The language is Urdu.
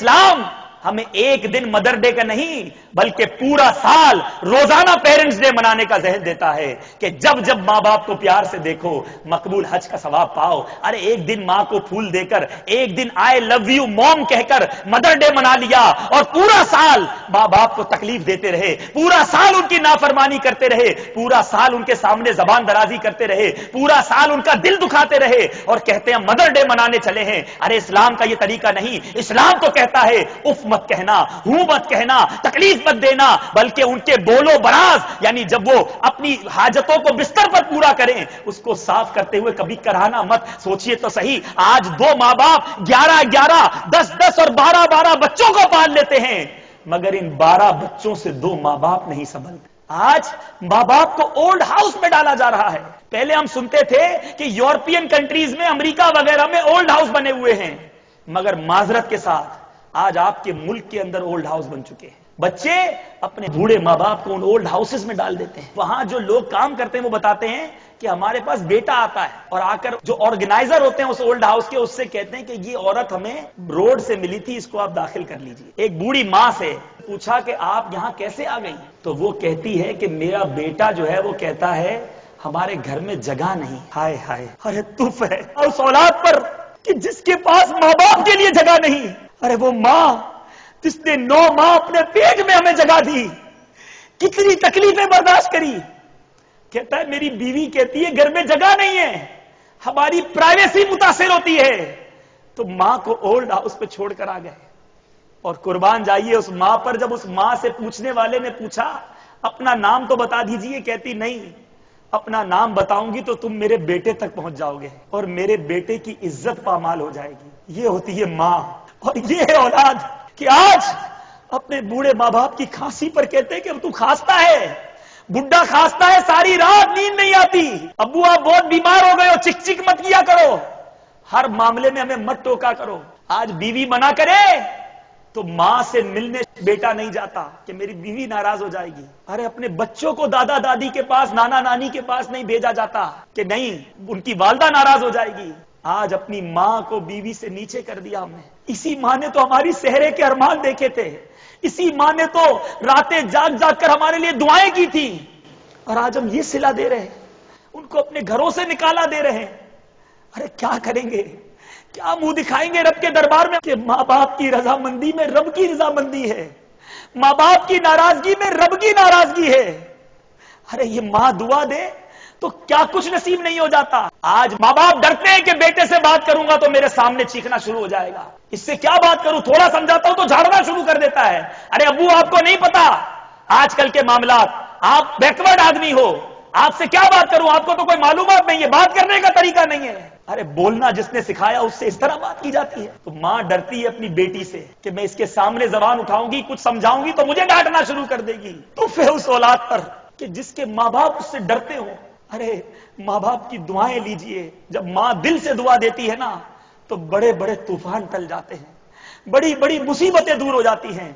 اسلام ہمیں ایک دن مدر ڈے کا نہیں بلکہ پورا سال روزانہ پیرنٹس ڈے منانے کا ذہن دیتا ہے کہ جب جب ماں باپ کو پیار سے دیکھو مقبول حج کا ثواب پاؤ. ارے ایک دن ماں کو پھول دے کر، ایک دن آئی لو یو موم کہہ کر مدر ڈے منا لیا اور پورا سال ماں باپ کو تکلیف دیتے رہے، پورا سال ان کی نافرمانی کرتے رہے، پورا سال ان کے سامنے زبان درازی کرتے رہے، پورا سال ان کا دل دکھاتے رہے اور کہتے ہیں مدر ڈے منانے چلے ہیں. ارے اسلام کا یہ طریقہ نہیں. اسلام تو کہتا ہے اف مت کہنا، ہوں مت کہنا، تکلیف مت دینا، بلکہ ان کے بولو براز یعنی جب وہ اپنی حاجتوں کو بستر پر پورا کریں اس کو صاف کرتے ہوئے کبھی کرانا مت. سوچئے تو صحیح، آج دو ماں باپ 11 10 اور 12 بچوں کو پال لیتے ہیں مگر ان 12 بچوں سے 2 ماں باپ نہیں سنبھلتے. آج ماں باپ کو اولڈ ہاؤس میں ڈالا جا رہا ہے. پہلے ہم سنتے تھے کہ یورپین کنٹریز میں، امریکہ وغیرہ میں اولڈ ہاؤس بنے ہوئے ہیں، مگر معذرت کے ساتھ آج آپ کے ملک کے اندر اولڈ ہاؤس بن چکے ہیں. بچے اپنے بوڑھے ماں باپ کو ان اولڈ ہاؤسز میں ڈال دیتے ہیں. وہاں جو لوگ کام کرتے ہیں وہ بتاتے ہیں کہ ہمارے پاس بیٹا آتا ہے اور آ کر جو آرگنائزر ہوتے ہیں اس اولڈ ہاؤس کے، اس سے کہتے ہیں کہ یہ عورت ہمیں روڈ سے ملی تھی، اس کو آپ داخل کر لیجئے. ایک بوڑھی ماں سے پوچھا کہ آپ یہاں کیسے آ گئی تو وہ کہتی ہے کہ میرا بیٹا جو ہے وہ کہتا ہے ہمارے گھر میں جگہ نہیں. ہائے ہائے، ارے تف ہے اس اولاد پر کہ جس کے پاس ماں باپ کے لیے جگہ نہیں. ارے وہ ماں جس نے 9 ماہ اپنے پیٹ میں ہمیں جگہ دی، کتنی تکلیفیں برداشت کری. کہتا ہے میری بیوی کہتی ہے گھر میں جگہ نہیں ہے، ہماری پرائیویسی متاثر ہوتی ہے. تو ماں کو اولڈ ہاؤس پہ چھوڑ کر آ گئے. اور قربان جائیے اس ماں پر جب اس ماں سے پوچھنے والے نے پوچھا اپنا نام تو بتا دیجئے، کہتی نہیں، اپنا نام بتاؤں گی تو تم میرے بیٹے تک پہنچ جاؤ گے اور میرے بیٹے کی عزت پامال ہو جائے گی. یہ ہوتی ہے ماں اور یہ ہے اولاد کہ آج اپنے بوڑھے ماں باپ کی کھانسی پر کہتے ہیں کہ اب تو کھانستا ہے، بڈھا کھانستا ہے، ساری رات نیند نہیں آتی، ابو آپ بہت بیمار ہو گئے ہو، چک چک مت کیا کرو، ہر معاملے میں ہمیں مت ٹوکا کرو. آج بیوی منع کرے تو ماں سے ملنے بیٹا نہیں جاتا کہ میری بیوی ناراض ہو جائے گی. ارے اپنے بچوں کو دادا دادی کے پاس، نانا نانی کے پاس نہیں بھیجا جاتا کہ نہیں ان کی والدہ ناراض ہو جائے گی. آج اپنی ماں کو بیوی سے نیچے کر دیا ہم نے. اسی ماں نے تو ہماری سہرے کے ارمان دیکھے تھے، اسی ماں نے تو راتیں جاگ جاگ کر ہمارے لیے دعائیں کی تھی اور آج ہم یہ صلہ دے رہے ہیں، ان کو اپنے گھروں سے نکالا دے رہے ہیں. ارے کیا کریں گے، کیا منہ دکھائیں گے رب کے دربار میں کہ ماں باپ کی رضامندی میں رب کی رضامندی ہے، ماں باپ کی ناراضگی میں رب کی ناراضگی ہے. ارے یہ ماں دعا دے تو کیا کچھ نصیب نہیں ہو جاتا. آج ماں باپ ڈرتے ہیں کہ بیٹے سے بات کروں گا تو میرے سامنے چیخنا شروع ہو جائے گا، اس سے کیا بات کروں، تھوڑا سمجھاتا ہوں تو جھاڑنا شروع کر دیتا ہے. ارے ابو آپ کو نہیں پتا آج کل کے معاملات، آپ بیکورڈ آدمی ہو، آپ سے کیا بات کروں، آپ کو تو کوئی معلومات نہیں ہے، بات کرنے کا طریقہ نہیں ہے. ارے بولنا جس نے سکھایا اس سے اس طرح بات کی جاتی ہے. تو ماں ڈرتی ہے اپنی بیٹی سے کہ میں اس کے سامنے زبان اٹھاؤں گی، کچھ سمجھاؤں گی تو مجھے ڈانٹنا شروع کر دے گی. تو پھر اس اولاد پر کہ جس کے ماں باپ اس سے ڈرتے ہوں. ارے ماں باپ کی دعائیں لیجئے، جب ماں دل سے دعا دیتی ہے نا تو بڑے بڑے طوفان ٹل جاتے ہیں، بڑی بڑی مصیبتیں دور ہو جاتی ہیں.